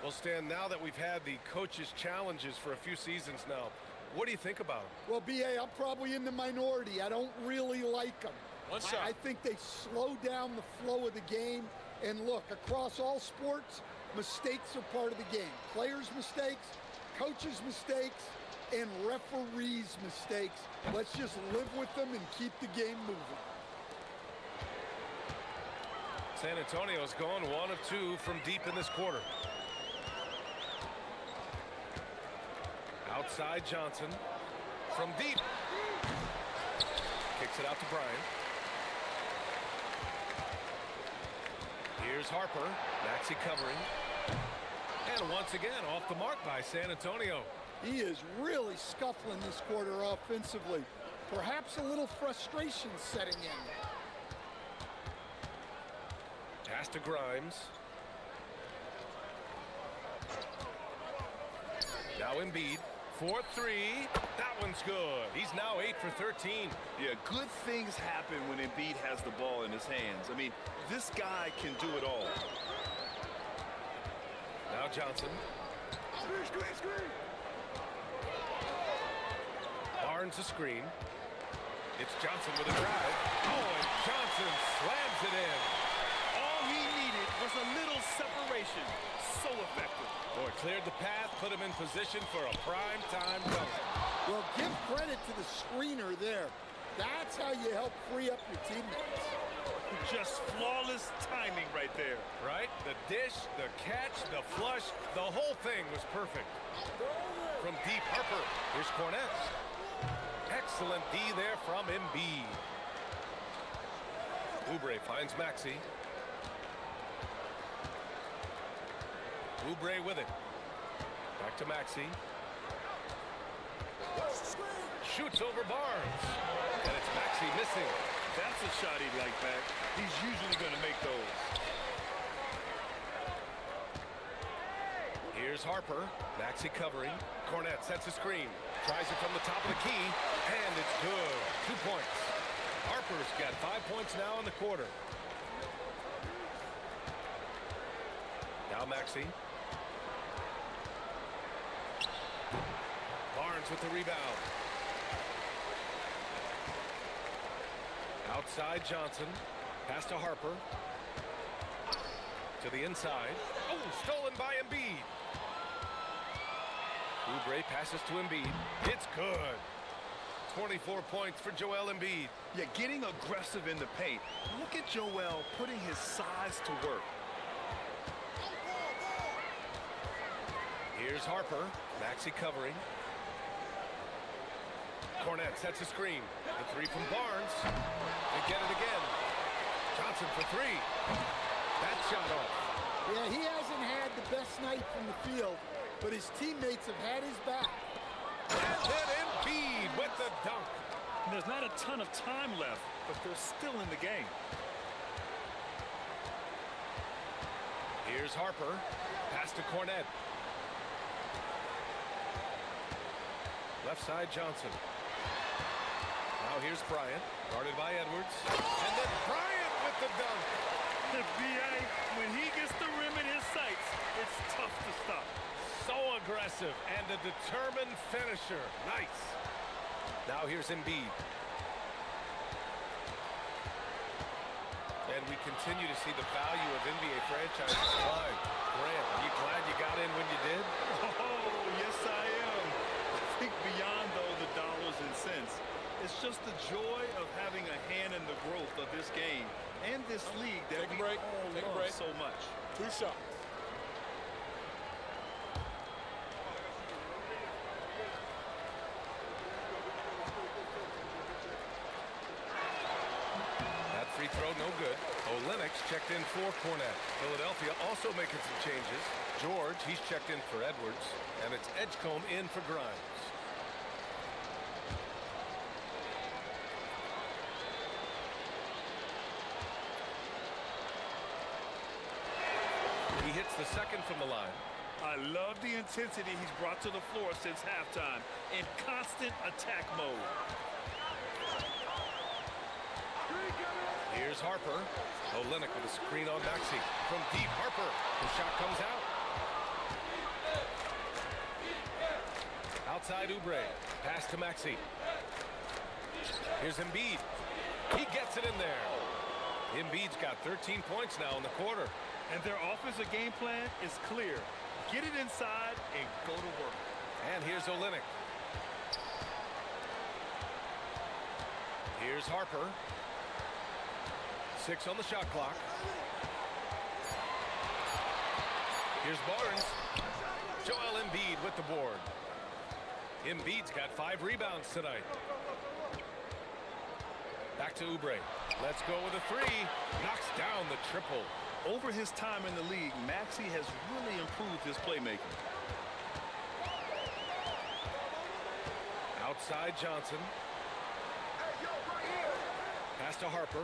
Well, Stan, now that we've had the coaches' challenges for a few seasons now, what do you think about them? Well, B.A., I'm probably in the minority. I don't really like them. One shot. I think they slow down the flow of the game. And look, across all sports, mistakes are part of the game. Players' mistakes, coaches' mistakes, and referees' mistakes. Let's just live with them and keep the game moving. San Antonio's gone 1 of 2 from deep in this quarter. Outside Johnson. From deep. Kicks it out to Bryant. Here's Harper. Maxey covering. And once again, off the mark by San Antonio. He is really scuffling this quarter offensively. Perhaps a little frustration setting in. Pass to Grimes. Now Embiid. 4-3. That one's good. He's now 8 for 13. Yeah, good things happen when Embiid has the ball in his hands. I mean, this guy can do it all. Now Johnson. Barnes a screen. It's Johnson with a drive. Oh, and Johnson slams it in. All he needed was a little separation. So effective. Boy, cleared the path, put him in position for a prime-time dunk. Well, give credit to the screener there. That's how you help free up your teammates. Just flawless timing right there. Right? The dish, the catch, the flush, the whole thing was perfect. From deep, Harper. Here's Cornet. Excellent D there from Embiid. Oubre finds Maxey. Oubre with it. Back to Maxey. Shoots over Barnes. And it's Maxey missing. That's a shot he'd like back. He's usually going to make those. Here's Harper. Maxey covering. Cornet sets a screen. Tries it from the top of the key. And it's good. 2 points. Harper's got 5 points now in the quarter. Now Maxey. Barnes with the rebound. Outside Johnson. Pass to Harper. To the inside. Oh, stolen by Embiid. Oubre passes to Embiid. It's good. 24 points for Joel Embiid. Yeah, getting aggressive in the paint. Look at Joel putting his size to work. Here's Harper. Maxey covering. Cornet sets a screen. The three from Barnes. They get it again. Johnson for three. That shot off. Yeah, he hasn't had the best night from the field, but his teammates have had his back. And then Embiid with the dunk. And there's not a ton of time left, but they're still in the game. Here's Harper. Pass to Cornet. Left side Johnson. Now here's Bryant. Guarded by Edwards. And then Bryant with the dunk. The B.A., when he gets the rim in his sights, it's tough to stop. So aggressive and a determined finisher. Nice. Now here's Embiid. And we continue to see the value of NBA franchises climb. Grant, are you glad you got in when you did? Oh, yes I am. I think beyond, though, the dollars and cents, it's just the joy of having a hand in the growth of this game and this league that we all love so much. 2 shots. That free throw no good. Olenek's checked in for Cornet. Philadelphia also making some changes. George, he's checked in for Edwards. And it's Edgecombe in for Grimes. He hits the second from the line. I love the intensity he's brought to the floor since halftime in constant attack mode. Here's Harper. Olynyk with a screen on Maxey. From deep, Harper. The shot comes out. Outside Oubre. Pass to Maxey. Here's Embiid. He gets it in there. Embiid's got 13 points now in the quarter. And their offensive game plan is clear. Get it inside and go to work. And here's Olynyk. Here's Harper. 6 on the shot clock. Here's Barnes. Joel Embiid with the board. Embiid's got 5 rebounds tonight. Back to Oubre. Let's go with a 3. Knocks down the triple. Over his time in the league, Maxey has really improved his playmaking. Outside Johnson. Pass to Harper.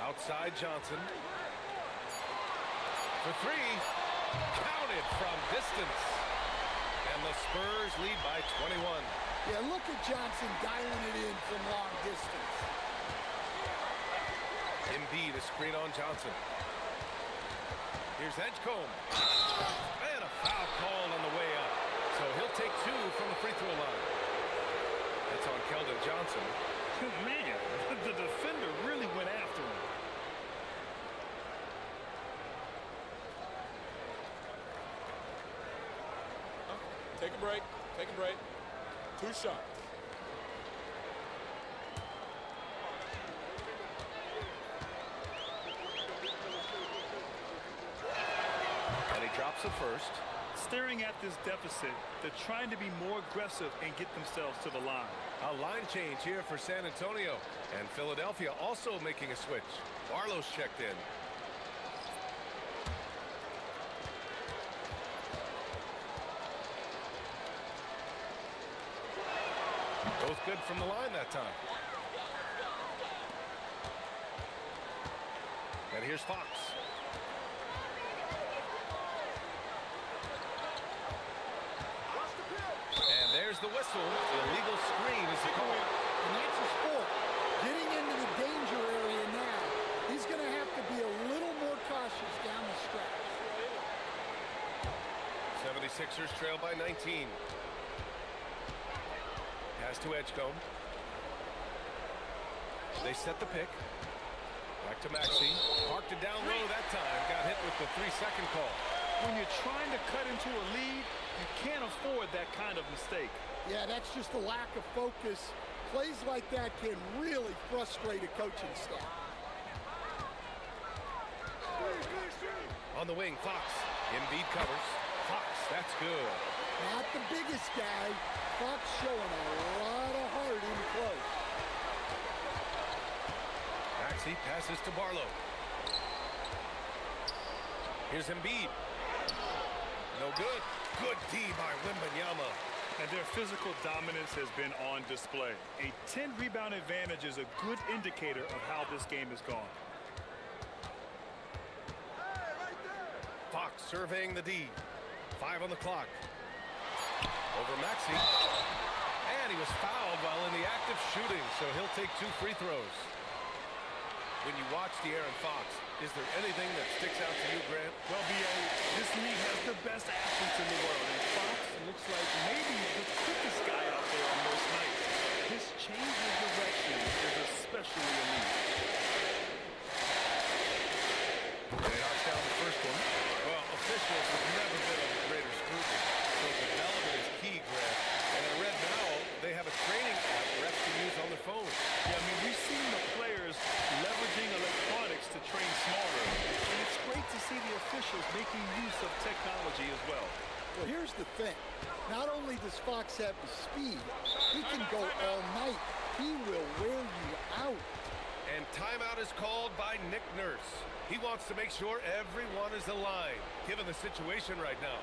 Outside Johnson. For 3. Counted from distance. And the Spurs lead by 21. Yeah, look at Johnson dialing it in from long distance. Embiid, a screen on Johnson. Here's Edgecombe. And a foul called on the way up. So he'll take 2 from the free throw line. That's on Keldon Johnson. Man, the defender really went after him. Take a break. Take a break. 2 shots. And he drops it first. Staring at this deficit, they're trying to be more aggressive and get themselves to the line. A line change here for San Antonio. And Philadelphia also making a switch. Barlow's checked in. Both good from the line that time. And here's Fox. And there's the whistle. Illegal screen is the call. And that's his fault. Getting into the danger area now. He's going to have to be a little more cautious down the stretch. 76ers trail by 19. Pass to Edgecombe. They set the pick. Back to Maxey. Parked it down low that time. Got hit with the 3-second call. When you're trying to cut into a lead, you can't afford that kind of mistake. Yeah, that's just a lack of focus. Plays like that can really frustrate a coaching staff. On the wing, Fox. Embiid covers. Fox, that's good. Not the biggest guy. Fox showing a lot of heart in close. Maxey passes to Barlow. Here's Embiid. No good. Good D by Wembanyama. And their physical dominance has been on display. A 10-rebound advantage is a good indicator of how this game has gone. Fox surveying the D. 5 on the clock. Over Maxey. And he was fouled while in the act of shooting, so he'll take 2 free throws. When you watch De'Aaron Fox, is there anything that sticks out to you, Grant? Well, B.A., this league has the best athletes in the world, and Fox looks like maybe the quickest guy out there on most nights. His change of direction is especially elite. They knocks down the first one. Well, officials have never been under greater scrutiny, so development is key, Grant. And I read now they have a training app refs can use on their phones. Yeah, I mean, we've seen the players leveraging electronics to train smarter, and it's great to see the officials making use of technology as well. Well, here's the thing. Not only does Fox have the speed, he can go all night. He will wear you out. And timeout is called by Nick Nurse. He wants to make sure everyone is aligned, given the situation right now.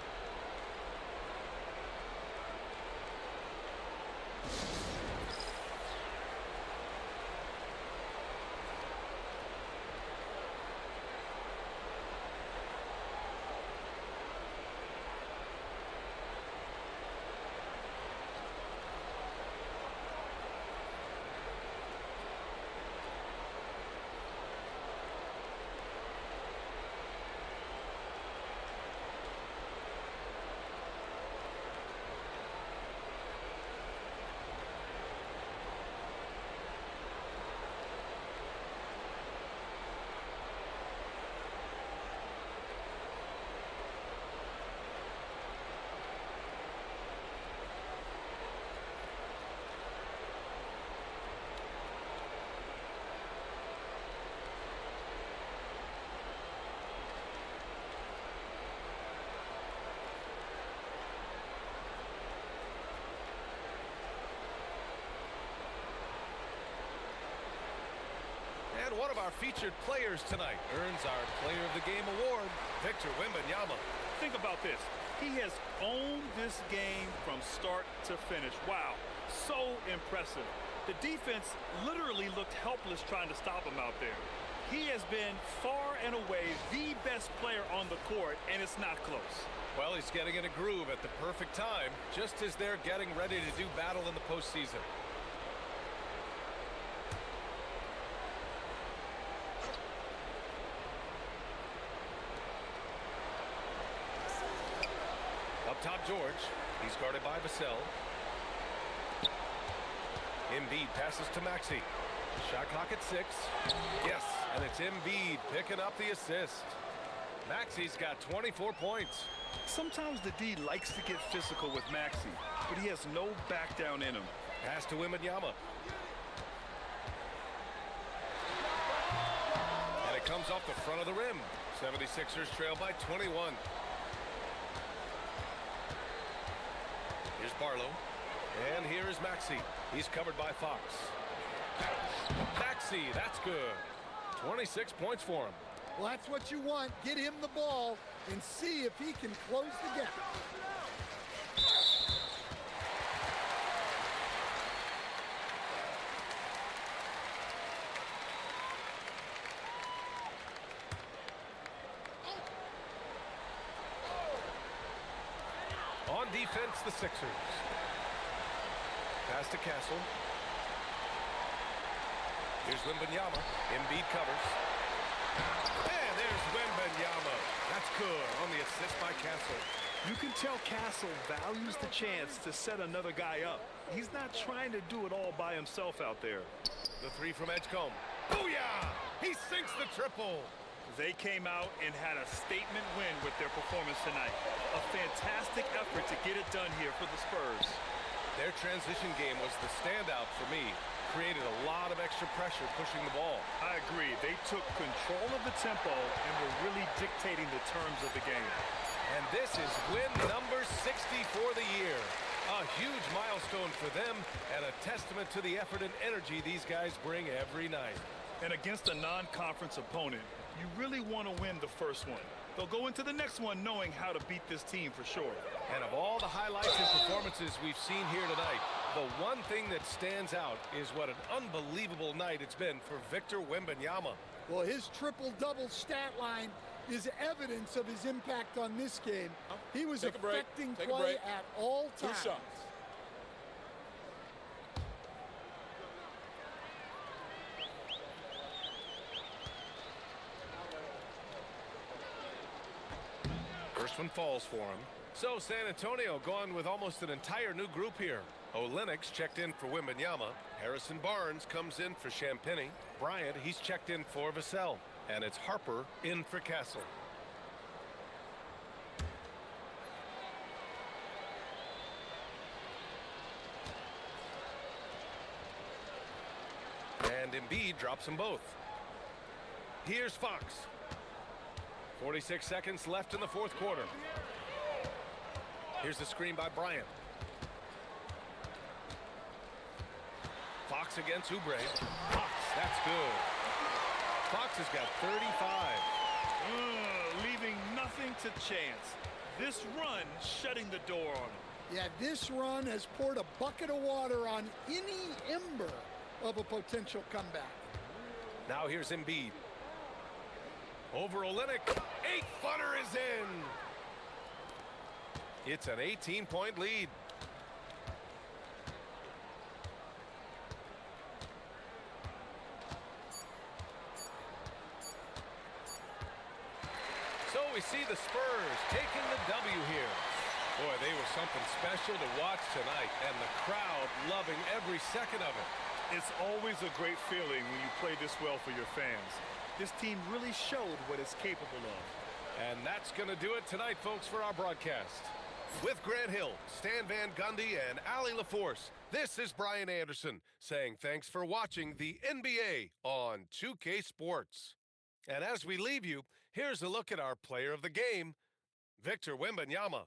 of our featured players tonight earns our Player of the Game award, Victor Wembanyama. Think about this. He has owned this game from start to finish. Wow, so impressive. The defense literally looked helpless trying to stop him out there. He has been far and away the best player on the court, and it's not close. Well, he's getting in a groove at the perfect time, just as they're getting ready to do battle in the postseason. Up top, George. He's guarded by Vassell. Embiid passes to Maxey. Shot clock at 6. Yes, and it's Embiid picking up the assist. Maxey's got 24 points. Sometimes the D likes to get physical with Maxey, but he has no back down in him. Pass to Wembanyama. And it comes off the front of the rim. 76ers trail by 21. Here's Barlow. And here is Maxey. He's covered by Fox. Maxey, that's good. 26 points for him. Well, that's what you want. Get him the ball and see if he can close the gap. On defense, the Sixers. Pass to Castle. Here's Wembanyama. Embiid covers. And there's Wembanyama. That's good on the assist by Castle. You can tell Castle values the chance to set another guy up. He's not trying to do it all by himself out there. The three from Edgecombe. Booyah! He sinks the triple. They came out and had a statement win with their performance tonight. A fantastic effort to get it done here for the Spurs. Their transition game was the standout for me. Created a lot of extra pressure pushing the ball. I agree. They took control of the tempo and were really dictating the terms of the game. And this is win number 60 for the year. A huge milestone for them and a testament to the effort and energy these guys bring every night. And against a non-conference opponent, you really want to win the first one. They'll go into the next one knowing how to beat this team for sure. And of all the highlights and performances we've seen here tonight, the one thing that stands out is what an unbelievable night it's been for Victor Wembanyama. Well, his triple-double stat line is evidence of his impact on this game. He was affecting play at all times. 2 shots. First one falls for him. So San Antonio going with almost an entire new group here. Olenek's checked in for Wembanyama. Harrison Barnes comes in for Champagnie. Bryant, he's checked in for Vassell. And it's Harper in for Castle. And Embiid drops them both. Here's Fox. 46 seconds left in the fourth quarter. Here's the screen by Bryant. Fox against Oubre. Fox, that's good. Fox has got 35. Leaving nothing to chance. This run shutting the door on him. Yeah, this run has poured a bucket of water on any ember of a potential comeback. Now here's Embiid. Over Olynyk. 8-footer is in. It's an 18-point lead. So we see the Spurs taking the W here. Boy, they were something special to watch tonight, and the crowd loving every second of it. It's always a great feeling when you play this well for your fans. This team really showed what it's capable of. And that's going to do it tonight, folks, for our broadcast. With Grant Hill, Stan Van Gundy, and Allie LaForce, this is Brian Anderson saying thanks for watching the NBA on 2K Sports. And as we leave you, here's a look at our player of the game, Victor Wembanyama.